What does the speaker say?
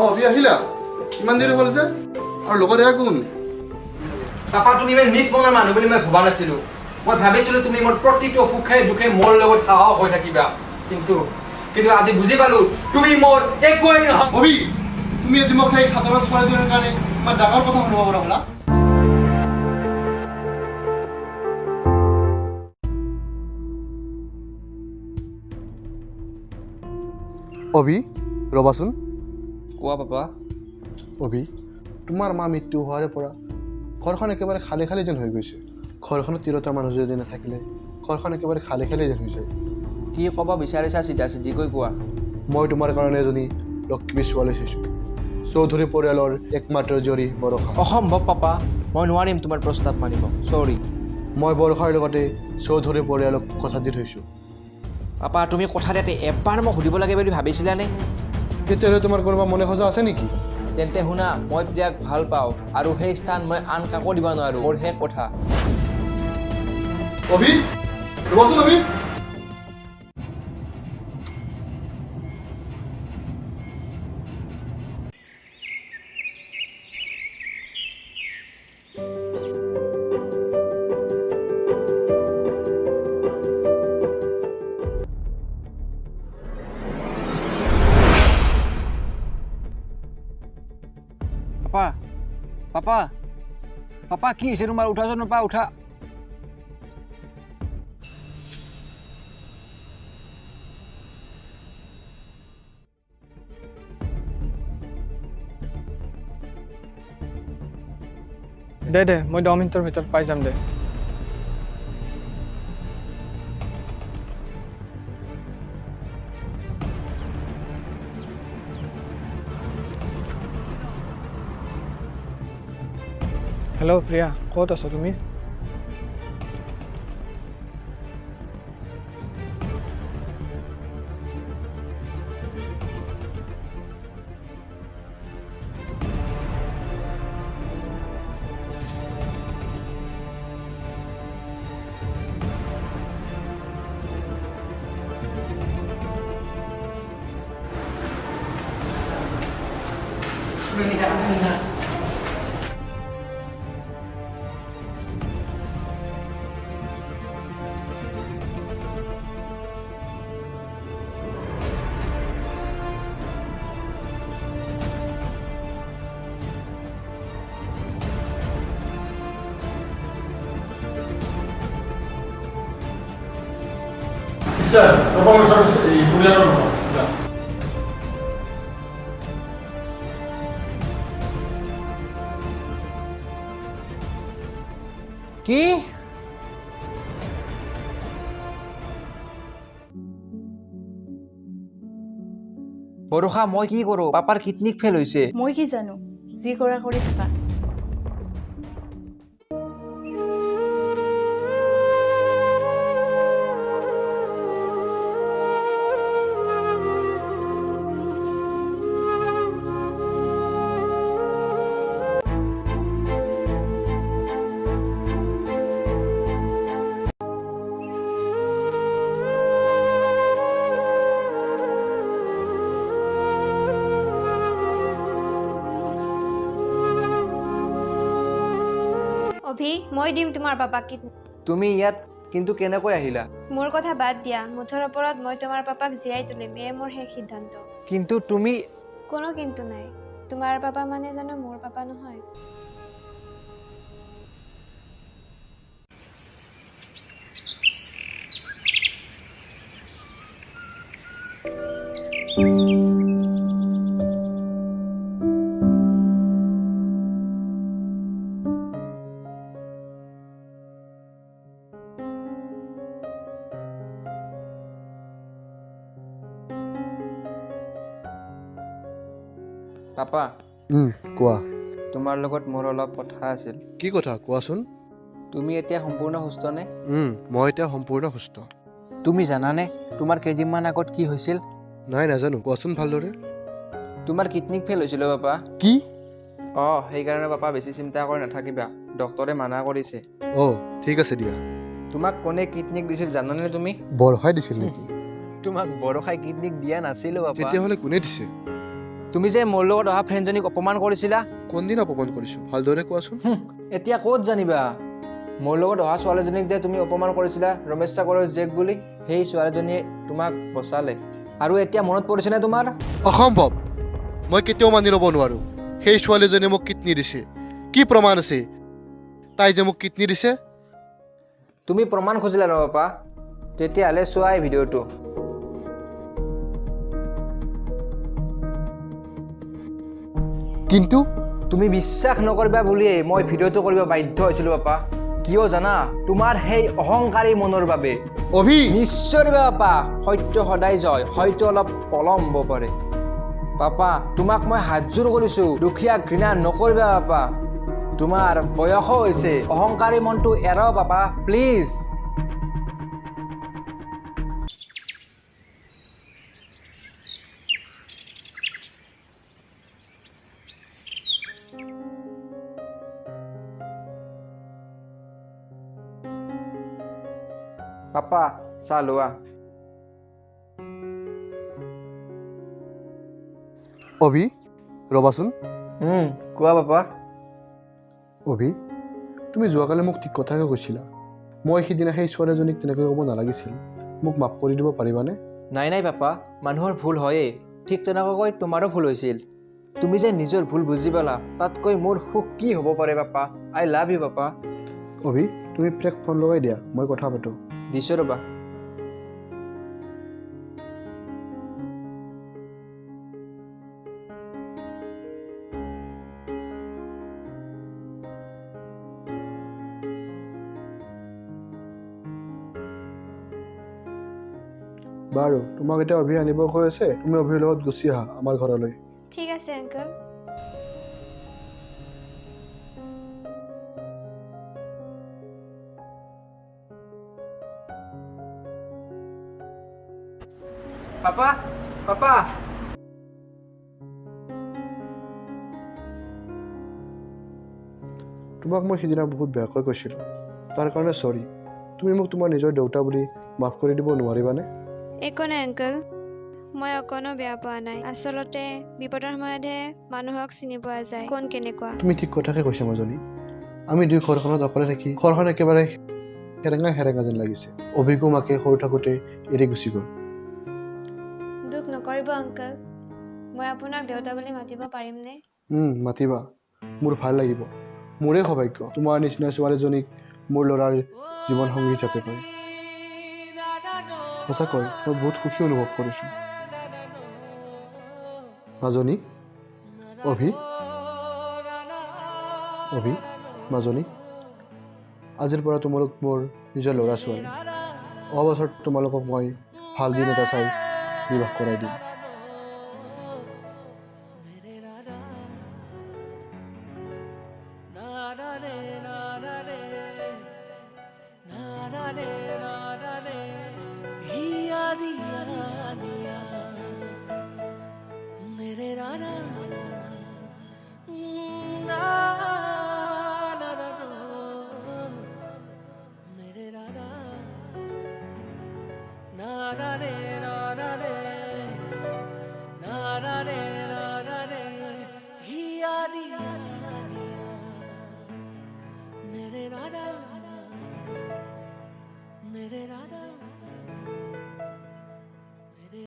অভি আহিলা ইমান দেৰি হ'ল যে আৰু লগত এয়া কোন পাপা তুমি ইমান নিজ মনৰ মানুহ বুলি মই ভবা নাছিলো মই ভাবিছিলো তুমি মোৰ প্ৰতিটো সুখে দুখে মোৰ লগত সাহস হৈ থাকিবা কিন্তু আজি বুজি পালো তুমি মোৰ একোৱেই নহয় অভি তুমি আজি মোক সেই সাধাৰণ ছোৱালীজনীৰ কাৰণে ইমান ডাঙৰ কথা শুনিব পৰা হ'লা অভি ৰবাচোন কোৱা পাপা অভি তোমাৰ মা মৃত্যু হোৱাৰে পৰা ঘৰখন একেবাৰে খালী খালী যেন হৈ গৈছে ঘৰখনত তিৰোতা মানুহ যদি নাথাকিলে ঘৰখন একেবাৰে খালী খালী যেন হৈ যায় কি ক'ব বিচাৰিছা চিধা চিধিকৈ কোৱা মই তোমাৰ কাৰণে এজনী লক্ষ্মী ছোৱালী চাইছোঁ চৌধুৰী পৰিয়ালৰ একমাত্ৰ জীয়ৰী বৰষা অসম্ভৱ পাপা মই নোৱাৰিম তোমাৰ প্ৰস্তাৱ মানিব চৰি মই বৰষাৰ লগতে চৌধুৰী পৰিয়ালক কথা দি থৈছোঁ পাপা তুমি কথা দিয়াতে এবাৰ মোক সুধিব লাগে বুলি ভাবিছিলানে তেতিয়াহ'লে তোমাৰ কোনোবা মনে সজা আছে নেকি তেন্তে শুনা মই প্ৰিয়াক ভাল পাওঁ আৰু সেই স্থান মই আন কাকো দিব নোৱাৰো মোৰ শেষ কথা অভি ৰবাচোন অভি পাপা পাপা পাপা কি হৈছে তোমাৰ উঠাচোন পাপা উঠা দে মই 10 মিনিটৰ ভিতৰত পাই যাম দে হেল্ল' প্ৰিয়া ক'ত আছা তুমি Mister, apa masalah kuliah apa? কি বৰষা মই কি কৰো পাপাৰ কিডনিক ফেল হৈছে মই কি জানো যি কৰা কৰি থাকা অভি মই দিম তোমাৰ পাপাক কিডনি তুমি ইয়াত কিন্তু কেনেকৈ আহিলা মোৰ কথা বাদ দিয়া মুঠৰ ওপৰত মই তোমাৰ পাপাক জীয়াই তুলিম এয়ে মোৰ শেষ সিদ্ধান্ত কিন্তু তুমি কোনো কিন্তু নাই তোমাৰ পাপা মানে জানো মোৰ পাপা নহয় পাপা কোৱা তোমাৰ লগত মোৰ অলপ কথা আছিল কি কথা কোৱাচোন তুমি এতিয়া সম্পূৰ্ণ সুস্থ নে মই এতিয়া সম্পূৰ্ণ সুস্থ তুমি জানানে তোমাৰ কেইদিনমান আগত কি হৈছিল নাই নাজানো কোৱাচোন ভালদৰে তোমাৰ কিডনিক ফেল হৈছিল পাপা কি সেইকাৰণে পাপা বেছি চিন্তা কৰি নাথাকিবা ডক্টৰে মানা কৰিছে ঠিক আছে দিয়া তোমাক কোনে কিডনিক দিছিল জানানে তুমি বৰষাই দিছিল নেকি তোমাক বৰষাই কিডনিক দিয়া নাছিল পাপা তেতিয়াহ'লে কোনে দিছে তুমি যে মোৰ লগত অহা ফ্ৰেণ্ডজনীক অপমান কৰিছিলা কোনদিন অপমান কৰিছোঁ ভালদৰে কোৱাচোন। এতিয়া ক'ত জানিবা মোৰ লগত অহা ছোৱালীজনীক যে তুমি অপমান কৰিছিলা ৰমেশ চাকৰৰ জীয়েক বুলি সেই ছোৱালীজনীয়ে তোমাক বচালে আৰু এতিয়া মনত পৰিছেনে তোমাৰ অসম্ভৱ, মই কেতিয়াও মানি ল'ব নোৱাৰোঁ। সেই ছোৱালীজনীয়ে মোক কিডনী দিছে। কি প্ৰমাণ আছে তাই যে মোক কিডনী দিছে? তুমি প্ৰমাণ খুজিলা ন পাপা? তেতিয়াহ'লে চোৱা এই ভিডিঅ'টো। কিন্তু তুমি বিশ্বাস নকৰিবা বুলিয়ে মই ভিডিঅ'টো কৰিব বাধ্য হৈছিলোঁ পাপা। কিয় জানা? তোমাৰ সেই অহংকাৰী মনৰ বাবে। অভি, নিশ্চয় দিবা পাপা, সত্য সদায় জয়, হয়তো অলপ পলম হ'ব পাৰে। পাপা তোমাক মই হাতযোৰ কৰিছোঁ, দুখীয়া ঘৃণা নকৰিবা পাপা। তোমাৰ বয়সো হৈছে, অহংকাৰী মনটো এৰাও পাপা প্লিজ। পাপা চাহ লোৱা। অভি ৰ'বাচোন। কোৱা পাপা। অভি, তুমি যোৱাকালি মোক ঠিক কথাকে কৈছিলা। মই সিদিনা সেই ছোৱালীজনীক তেনেকৈ ক'ব নালাগিছিল। মোক মাফ কৰি দিব পাৰিবানে? নাই পাপা, মানুহৰ ভুল হয়েই। ঠিক তেনেকৈ তোমাৰো ভুল হৈছিল। তুমি যে নিজৰ ভুল বুজি পালা, তাতকৈ মোৰ সুখ কি হ'ব পাৰে পাপা। I love you papa. Abhi, তুমি প্লেক ফোন লগাই দিয়া, মই কথা পাতোঁ। দিছোঁ ৰ'বা। বাৰু, তোমাক এতিয়া অভি আনিব কৈ আছে, তুমি অভিৰ লগত গুচি আহা আমাৰ ঘৰলৈ। ঠিক আছে আংকল। পাপা পাপা তোমাক মই সিদিনা বহুত বেয়াকৈ কৈছিলোঁ, তাৰ কাৰণে চৰি। তুমি মোক তোমাৰ নিজৰ দেউতা বুলি মাফ কৰি দিব নোৱাৰিবানে? একো নাই আংকল, মই অকণো বেয়া পোৱা নাই। আচলতে বিপদৰ সময়তহে মানুহক চিনি পোৱা যায় কোন কেনেকুৱা। তুমি ঠিক কথাকে কৈছা মাজনী। আমি দুই ঘৰখনত অকলে থাকি ঘৰখন একেবাৰে সেৰেঙা সেৰেঙা যেন লাগিছে। অভিজ্ঞ মাকে সৰু থাকোঁতে এৰি গুচি গ'ল। দুখ নকৰিব আংকল, মই আপোনাক দেউতা বুলি মাতিব পাৰিমনে? মাতিবা, মোৰ ভাল লাগিব। মোৰে সৌভাগ্য তোমাৰ নিচিনা ছোৱালীজনীক মোৰ ল'ৰাৰ জীৱন সংগী হিচাপে পায়। সঁচাকৈ মই বহুত সুখী অনুভৱ কৰিছোঁ। মাজনী, অভি, অভি, মাজনী, আজিৰ পৰা তোমালোক মোৰ নিজৰ ল'ৰা ছোৱালী। অহা বছৰ তোমালোকক মই ভাল দিন এটা চাই বিবাহ কৰাই দিম। मेरे राधा